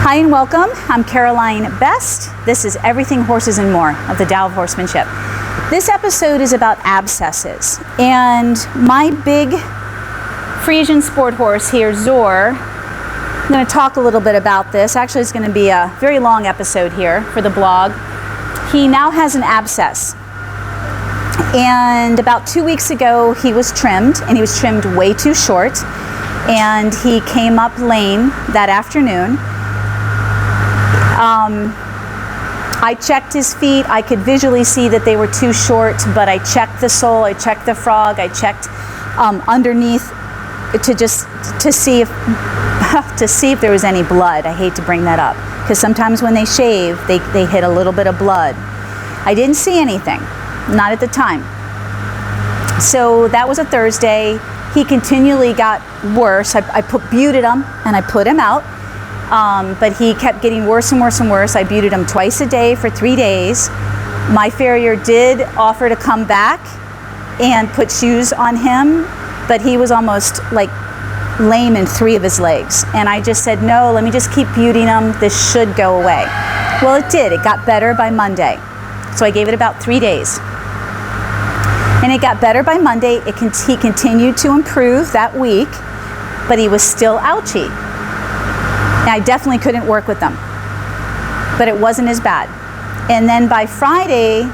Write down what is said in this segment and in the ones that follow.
Hi and welcome. I'm Caroline Beste. This is Everything Horses and More of the Tao of Horsemanship. This episode is about abscesses. And my big Frisian sport horse here, Zor, I'm going to talk a little bit about this. Actually, it's going to be a very long episode here for the blog. He now has an abscess. And about 2 weeks ago, he was trimmed, and he was trimmed way too short. And he came up lame that afternoon. I checked his feet. I could visually see that they were too short, but I checked the sole, I checked the frog, I checked underneath to see if there was any blood. I hate to bring that up because sometimes when they shave, they hit a little bit of blood. I didn't see anything, not at the time. So that was a Thursday. He continually got worse. I buted him and I put him out. But he kept getting worse and worse and worse. I buted him twice a day for 3 days. My farrier did offer to come back and put shoes on him, but he was almost like lame in 3 of his legs. And I just said, no, let me just keep buting him. This should go away. Well, it did. It got better by Monday. So I gave it about 3 days. And it got better by Monday. He continued to improve that week, but he was still ouchy. And I definitely couldn't work with them, but it wasn't as bad. And then by Friday,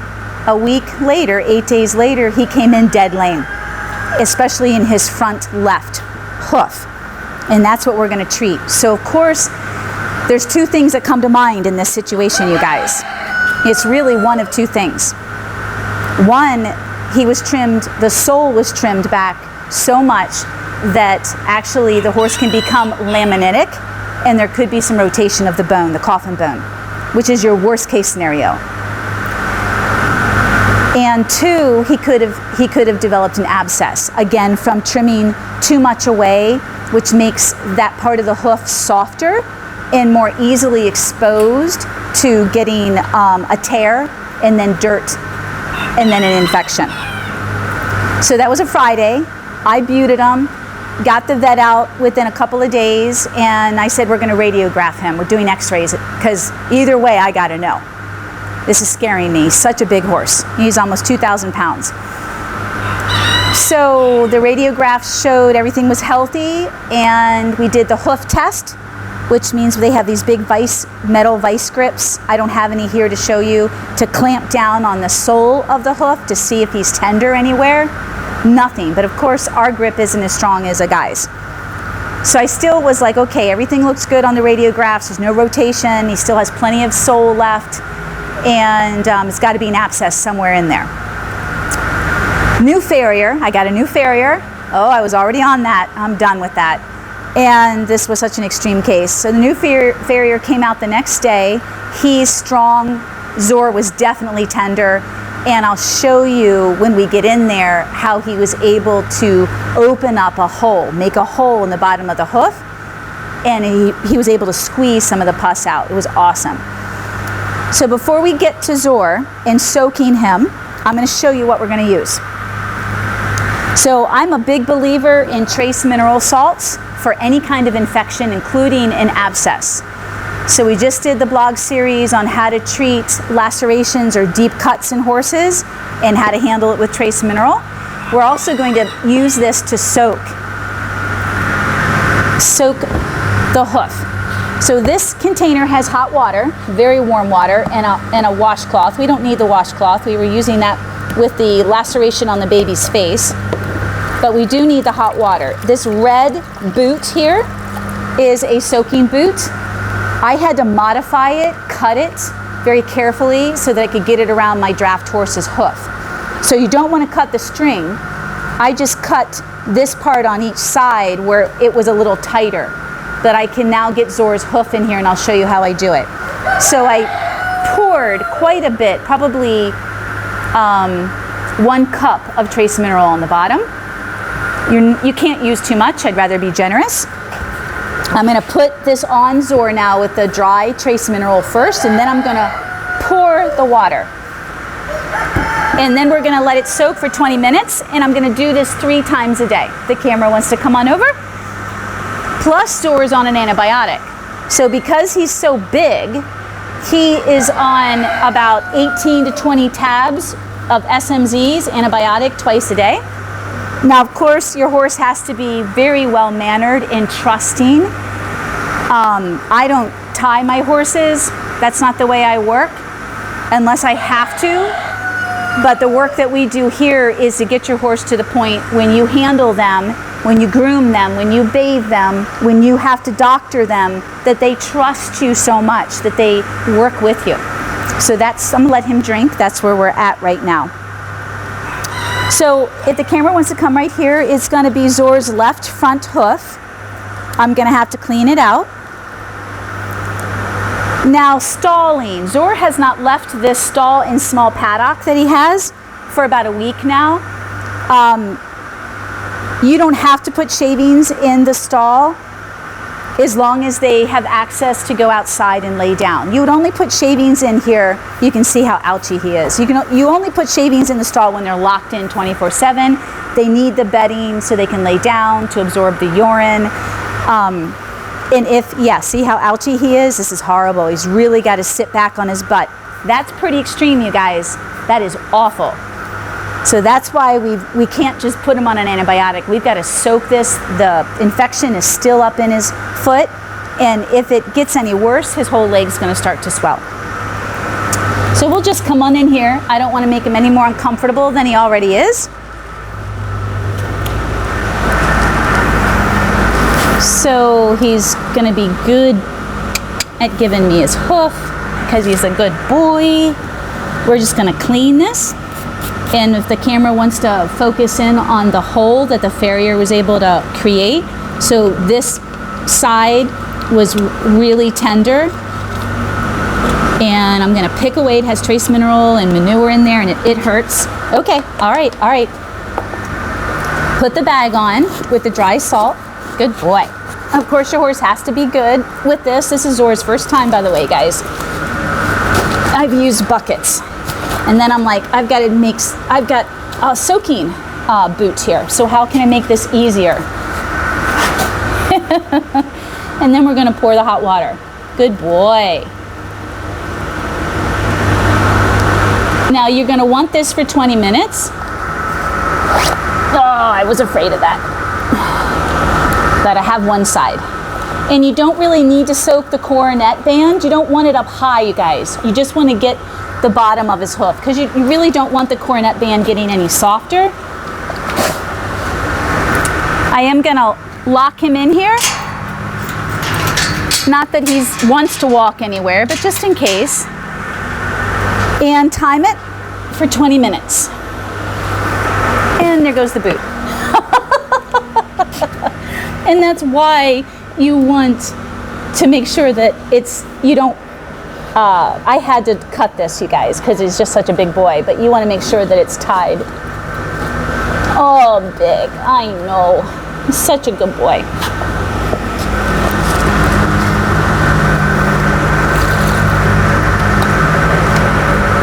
a week later, 8 days later, he came in dead lame, especially in his front left hoof. And that's what we're going to treat. So of course, there's 2 things that come to mind in this situation, you guys. It's really one of 2 things. One, he was trimmed, the sole was trimmed back so much that actually the horse can become laminitic, and there could be some rotation of the bone, the coffin bone, which is your worst case scenario. And 2, he could have developed an abscess, again from trimming too much away, which makes that part of the hoof softer and more easily exposed to getting a tear and then dirt and then an infection. So that was a Friday. I buted him. Got the vet out within a couple of days, and I said, we're going to radiograph him. We're doing x-rays, because either way, I got to know. This is scaring me. Such a big horse. He's almost 2,000 pounds. So the radiographs showed everything was healthy, and we did the hoof test, which means they have these big metal vice grips. I don't have any here to show you, to clamp down on the sole of the hoof to see if he's tender anywhere. Nothing, but of course our grip isn't as strong as a guy's. So I still was like, okay, everything looks good on the radiographs. There's no rotation. He still has plenty of sole left, and it's got to be an abscess somewhere in there. New farrier. I got a new farrier. Oh, I was already on that. I'm done with that. And this was such an extreme case. So the new farrier came out the next day. He's strong. Zor was definitely tender. And I'll show you when we get in there how he was able to open up a hole, make a hole in the bottom of the hoof, and he was able to squeeze some of the pus out. It was awesome. So before we get to Zor and soaking him, I'm going to show you what we're going to use. So I'm a big believer in trace mineral salts for any kind of infection, including an abscess. So we just did the blog series on how to treat lacerations or deep cuts in horses and how to handle it with trace mineral. We're also going to use this to soak the hoof. So this container has hot water, very warm water, and a washcloth. We don't need the washcloth. We were using that with the laceration on the baby's face. But we do need the hot water. This red boot here is a soaking boot. I had to modify it, cut it very carefully so that I could get it around my draft horse's hoof. So you don't want to cut the string. I just cut this part on each side where it was a little tighter, that I can now get Zor's hoof in here, and I'll show you how I do it. So I poured quite a bit, probably 1 cup of trace mineral on the bottom. You can't use too much. I'd rather be generous. I'm going to put this on Zor now with the dry trace mineral first, and then I'm going to pour the water. And then we're going to let it soak for 20 minutes, and I'm going to do this 3 times a day. The camera wants to come on over. Plus, Zor's on an antibiotic. So because he's so big, he is on about 18 to 20 tabs of SMZs, antibiotic, twice a day. Now, of course, your horse has to be very well mannered and trusting. I don't tie my horses. That's not the way I work, unless I have to. But the work that we do here is to get your horse to the point when you handle them, when you groom them, when you bathe them, when you have to doctor them, that they trust you so much that they work with you. So that's, I'm gonna let him drink. That's where we're at right now. So if the camera wants to come right here, it's gonna be Zor's left front hoof. I'm gonna have to clean it out. Now, stalling. Zor has not left this stall and small paddock that he has for about a week now. You don't have to put shavings in the stall as long as they have access to go outside and lay down. You would only put shavings in here. You can see how ouchy he is. You only put shavings in the stall when they're locked in 24/7. They need the bedding so they can lay down to absorb the urine. And if, yeah, see how ouchy he is? This is horrible. He's really got to sit back on his butt. That's pretty extreme, you guys. That is awful. So that's why we can't just put him on an antibiotic. We've got to soak this. The infection is still up in his foot. And if it gets any worse, his whole leg's going to start to swell. So we'll just come on in here. I don't want to make him any more uncomfortable than he already is. So he's going to be good at giving me his hoof because he's a good boy. We're just going to clean this. And if the camera wants to focus in on the hole that the farrier was able to create. So this side was really tender. And I'm going to pick away. It has trace mineral and manure in there and it hurts. Okay, all right. Put the bag on with the dry salt. Good boy. Of course, your horse has to be good with this. This is Zor's first time, by the way, guys. I've used buckets. And then I'm like, I've got soaking boots here. So how can I make this easier? And then we're going to pour the hot water. Good boy. Now you're going to want this for 20 minutes. Oh, I was afraid of that. But I have one side. And you don't really need to soak the coronet band. You don't want it up high, you guys. You just want to get the bottom of his hoof because you really don't want the coronet band getting any softer. I am going to lock him in here. Not that he wants to walk anywhere, but just in case. And time it for 20 minutes. And there goes the boot. And that's why you want to make sure that you don't, I had to cut this, you guys, because he's just such a big boy, but you want to make sure that it's tied. Oh, big, I know. He's such a good boy.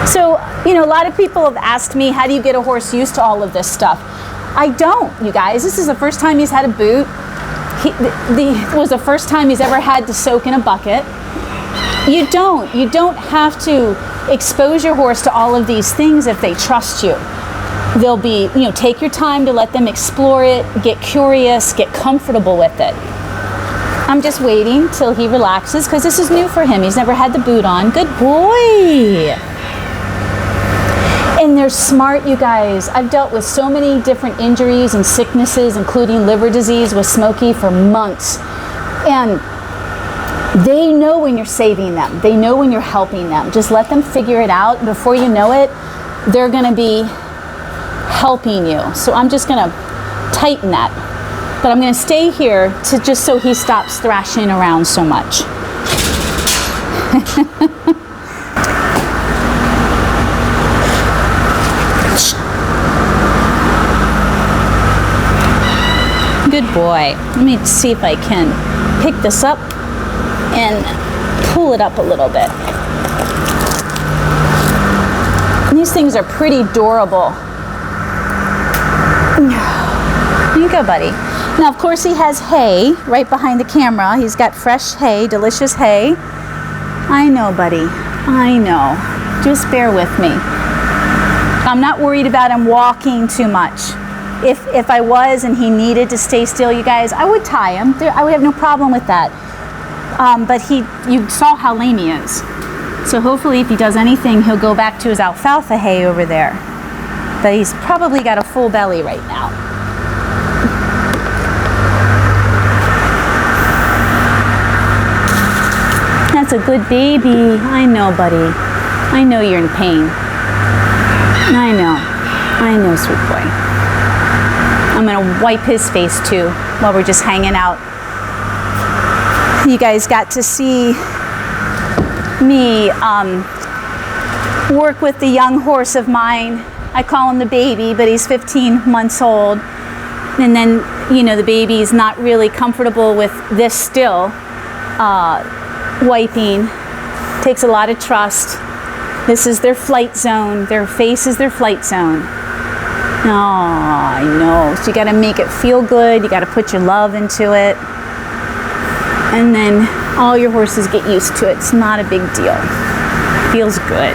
So, a lot of people have asked me, how do you get a horse used to all of this stuff? I don't, you guys. This is the first time he's had a boot. It was the first time he's ever had to soak in a bucket. You don't have to expose your horse to all of these things if they trust you. They'll be, take your time to let them explore it, get curious, get comfortable with it. I'm just waiting till he relaxes because this is new for him. He's never had the boot on. Good boy. And they're smart, you guys. I've dealt with so many different injuries and sicknesses, including liver disease with Smokey for months. And they know when you're saving them. They know when you're helping them. Just let them figure it out. Before you know it, they're going to be helping you. So I'm just going to tighten that. But I'm going to stay here just so he stops thrashing around so much. Good boy. Let me see if I can pick this up and pull it up a little bit. And these things are pretty durable. Here you go, buddy. Now, of course, he has hay right behind the camera. He's got fresh hay, delicious hay. I know, buddy. I know. Just bear with me. I'm not worried about him walking too much. If I was and he needed to stay still, you guys, I would tie him. I would have no problem with that. But you saw how lame he is. So hopefully if he does anything, he'll go back to his alfalfa hay over there. But he's probably got a full belly right now. That's a good baby. I know, buddy. I know you're in pain. I know, sweet boy. I'm gonna wipe his face too while we're just hanging out. You guys got to see me work with the young horse of mine. I call him the baby, but he's 15 months old. And then, you know, the baby's not really comfortable with this still. Wiping takes a lot of trust. This is their flight zone. Their face is their flight zone. Oh, I know. So you got to make it feel good. You got to put your love into it. And then all your horses get used to it. It's not a big deal. Feels good.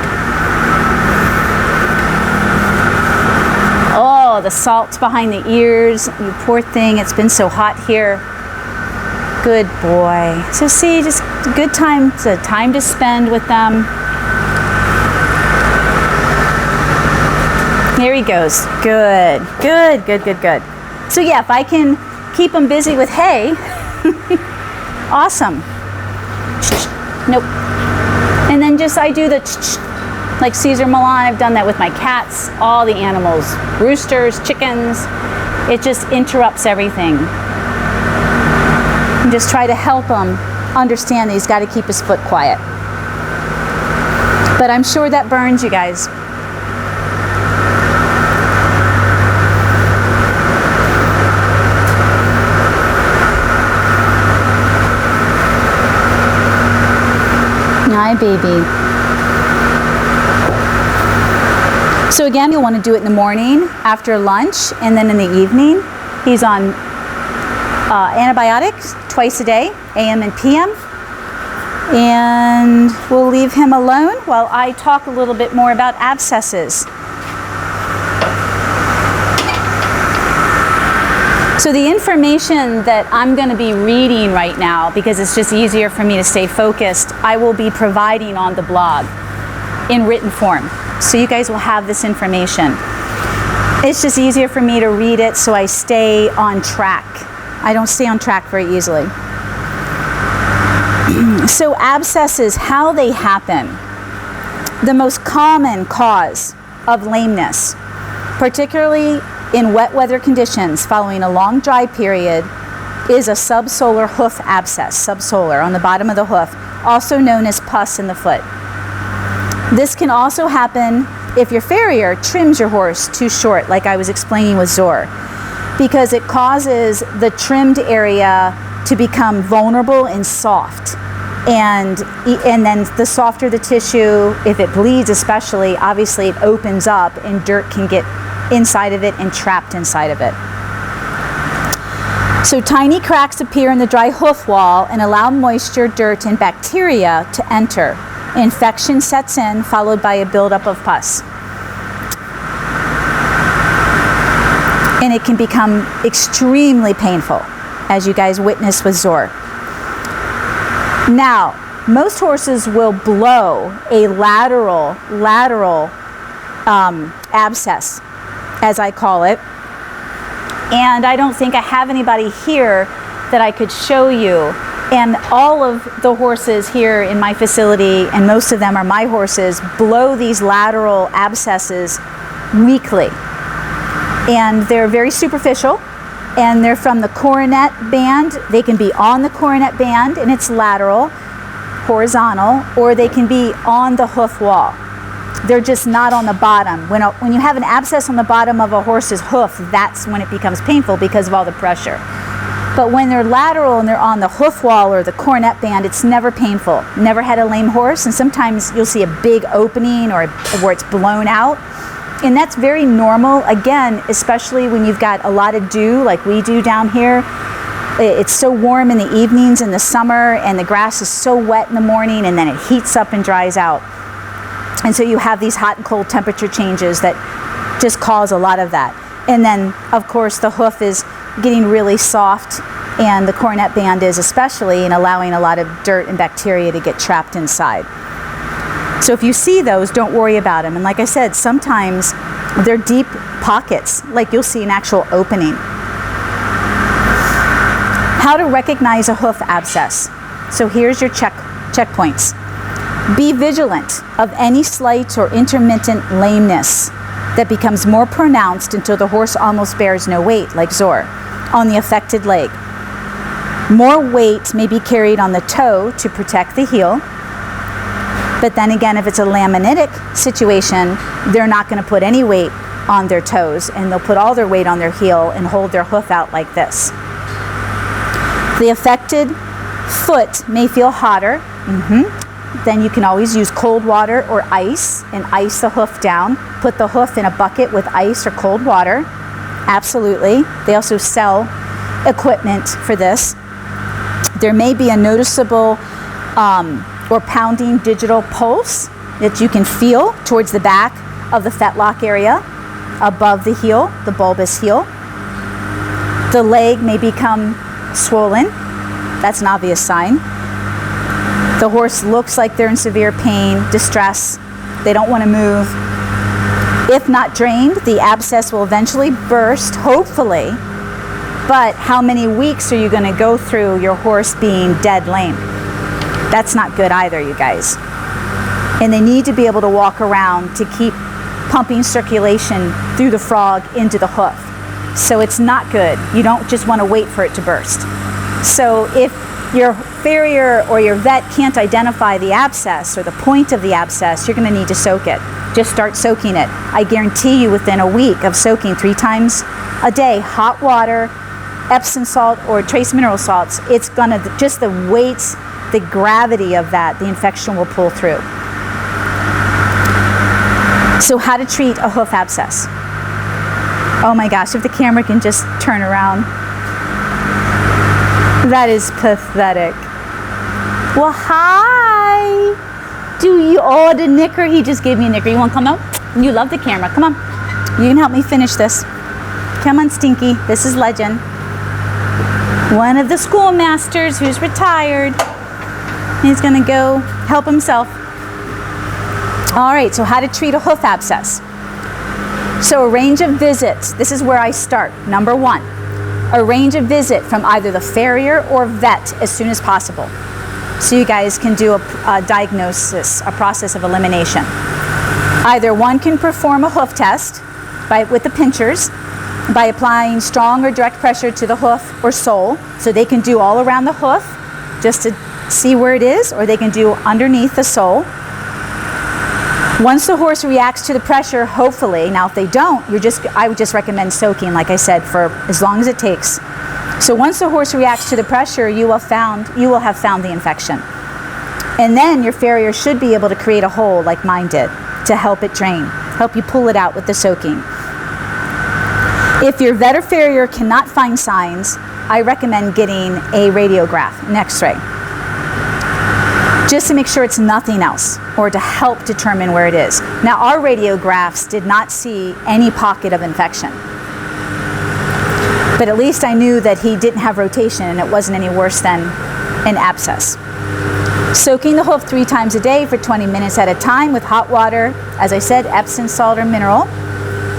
Oh, the salt's behind the ears. You poor thing. It's been so hot here. Good boy. So see, just a good time. It's a time to spend with them. There he goes. Good. Good, good, good, good. So yeah, if I can keep him busy with hay, awesome. Nope. And then just I do the like Caesar Milan. I've done that with my cats, all the animals, roosters, chickens. It just interrupts everything. And just try to help him understand that he's got to keep his foot quiet. But I'm sure that burns, you guys. Hi, baby. So again, you'll want to do it in the morning, after lunch, and then in the evening. He's on antibiotics twice a day, AM and PM. And we'll leave him alone while I talk a little bit more about abscesses. So the information that I'm going to be reading right now, because it's just easier for me to stay focused, I will be providing on the blog in written form. So you guys will have this information. It's just easier for me to read it so I stay on track. I don't stay on track very easily. So abscesses, how they happen. The most common cause of lameness, particularly in wet weather conditions following a long dry period, is a subsolar hoof abscess, subsolar on the bottom of the hoof, also known as pus in the foot. This can also happen if your farrier trims your horse too short, like I was explaining with Zor, because it causes the trimmed area to become vulnerable and soft. And then the softer the tissue, if it bleeds especially, obviously it opens up and dirt can get inside of it and trapped inside of it. So tiny cracks appear in the dry hoof wall and allow moisture, dirt, and bacteria to enter. Infection sets in, followed by a buildup of pus. And it can become extremely painful, as you guys witnessed with Zor. Now, most horses will blow a lateral abscess, as I call it. And I don't think I have anybody here that I could show you. And all of the horses here in my facility, and most of them are my horses, blow these lateral abscesses weekly. And they're very superficial, and they're from the coronet band. They can be on the coronet band, and it's lateral, horizontal, or they can be on the hoof wall. They're just not on the bottom. When you have an abscess on the bottom of a horse's hoof, that's when it becomes painful because of all the pressure. But when they're lateral and they're on the hoof wall or the coronet band, it's never painful. Never had a lame horse, and sometimes you'll see a big opening or where it's blown out, And that's very normal, again, especially when you've got a lot of dew like we do down here. It's so warm in the evenings in the summer, and the grass is so wet in the morning, and then it heats up and dries out. And so you have these hot and cold temperature changes that just cause a lot of that. And then, of course, the hoof is getting really soft, and the cornet band is especially, and allowing a lot of dirt and bacteria to get trapped inside. So if you see those, don't worry about them. And like I said, sometimes they're deep pockets, like you'll see an actual opening. How to recognize a hoof abscess. So here's your checkpoints. Be vigilant of any slight or intermittent lameness that becomes more pronounced until the horse almost bears no weight, like Zor, on the affected leg. More weight may be carried on the toe to protect the heel. But then again, if it's a laminitic situation, they're not going to put any weight on their toes, and they'll put all their weight on their heel and hold their hoof out like this. The affected foot may feel hotter. Then you can always use cold water or ice and ice the hoof down. Put the hoof in a bucket with ice or cold water. Absolutely. They also sell equipment for this. There may be a noticeable or pounding digital pulse that you can feel towards the back of the fetlock area, above the heel, the bulbous heel. The leg may become swollen. That's an obvious sign. The horse looks like they're in severe pain, distress. They don't want to move. If not drained, the abscess will eventually burst, hopefully. But how many weeks are you going to go through your horse being dead lame? That's not good either, you guys. And they need to be able to walk around to keep pumping circulation through the frog into the hoof. So it's not good. You don't just want to wait for it to burst. So if your farrier or your vet can't identify the abscess or the point of the abscess, you're going to need to soak it. Just start soaking it. I guarantee you within a week of soaking 3 times a day, hot water, Epsom salt or trace mineral salts, it's going to, just the weight, the gravity of that, the infection will pull through. So how to treat a hoof abscess. Oh my gosh, if the camera can just turn around. That is pathetic. Well, hi. Do you, oh, the knicker, he just gave me a knicker. You want to come out? You love the camera. Come on. You can help me finish this. Come on, Stinky. This is Legend. One of the schoolmasters who's retired. He's going to go help himself. All right, so how to treat a hoof abscess. So arrange a visit. This is where I start. Number 1, arrange a visit from either the farrier or vet as soon as possible. So you guys can do a diagnosis, a process of elimination. Either one can perform a hoof test with the pinchers by applying strong or direct pressure to the hoof or sole. So they can do all around the hoof just to see where it is, or they can do underneath the sole. Once the horse reacts to the pressure, hopefully, now if they don't, I would just recommend soaking, like I said, for as long as it takes. So once the horse reacts to the pressure, you will have found the infection. And then your farrier should be able to create a hole like mine did to help it drain, help you pull it out with the soaking. If your vet or farrier cannot find signs, I recommend getting a radiograph, an x-ray, just to make sure it's nothing else, or to help determine where it is. Now, our radiographs did not see any pocket of infection, but at least I knew that he didn't have rotation and it wasn't any worse than an abscess. Soaking the hoof 3 times a day for 20 minutes at a time with hot water, as I said, Epsom salt or mineral,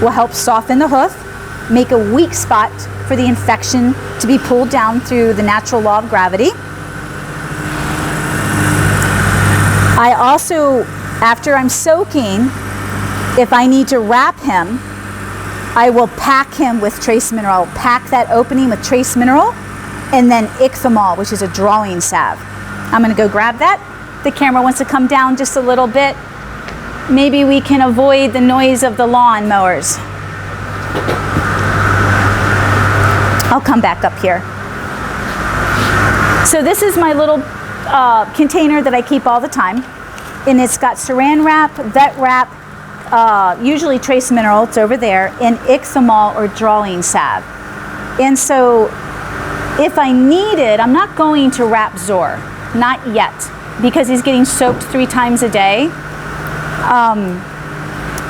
will help soften the hoof, make a weak spot for the infection to be pulled down through the natural law of gravity. I also, after I'm soaking, if I need to wrap him, I will pack him with trace mineral. Pack that opening with trace mineral, and then ichthymol, which is a drawing salve. I'm going to go grab that. The camera wants to come down just a little bit. Maybe we can avoid the noise of the lawn mowers. I'll come back up here. So this is my little container that I keep all the time, and it's got saran wrap, vet wrap, usually trace mineral, it's over there, and ichthymol or drawing salve. And so if I need it, I'm not going to wrap Zor, not yet, because he's getting soaked 3 times a day.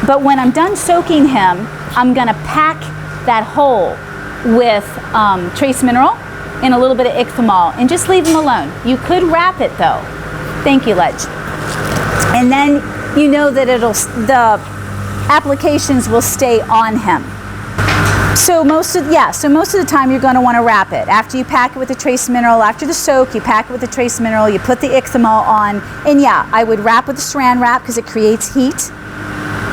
But when I'm done soaking him, I'm gonna pack that hole with trace mineral and a little bit of ichthymol and just leave him alone. You could wrap it though. Thank you, Ledge. And then you know that the applications will stay on him. So most of the time you're going to want to wrap it. After you pack it with the trace mineral, after the soak, you pack it with the trace mineral, you put the ichthymol on, and yeah, I would wrap with the saran wrap because it creates heat,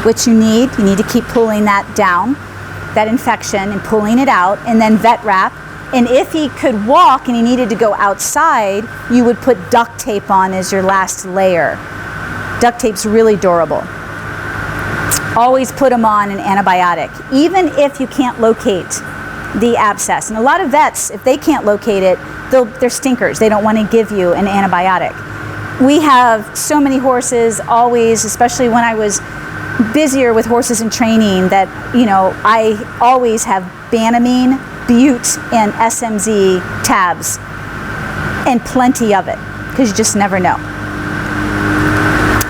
which you need. You need to keep pulling that down, that infection, and pulling it out, and then vet wrap. And if he could walk and he needed to go outside, you would put duct tape on as your last layer. Duct tape's really durable. Always put them on an antibiotic, even if you can't locate the abscess. And a lot of vets, if they can't locate it, they're stinkers. They don't want to give you an antibiotic. We have so many horses always, especially when I was busier with horses in training, that, you know, I always have Banamine, Bute, and SMZ tabs, and plenty of it, because you just never know.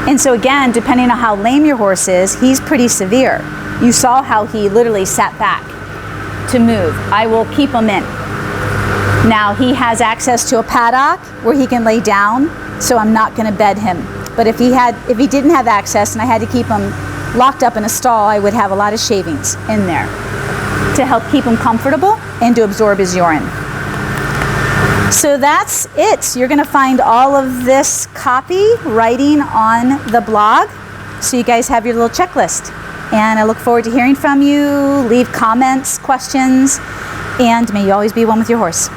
And so again, depending on how lame your horse is, he's pretty severe. You saw how he literally sat back to move. I will keep him in. Now he has access to a paddock where he can lay down, so I'm not going to bed him. But if he didn't have access and I had to keep him locked up in a stall, I would have a lot of shavings in there to help keep him comfortable and to absorb his urine. So that's it. You're going to find all of this copy writing on the blog, so you guys have your little checklist. And I look forward to hearing from you. Leave comments, questions, and may you always be one with your horse.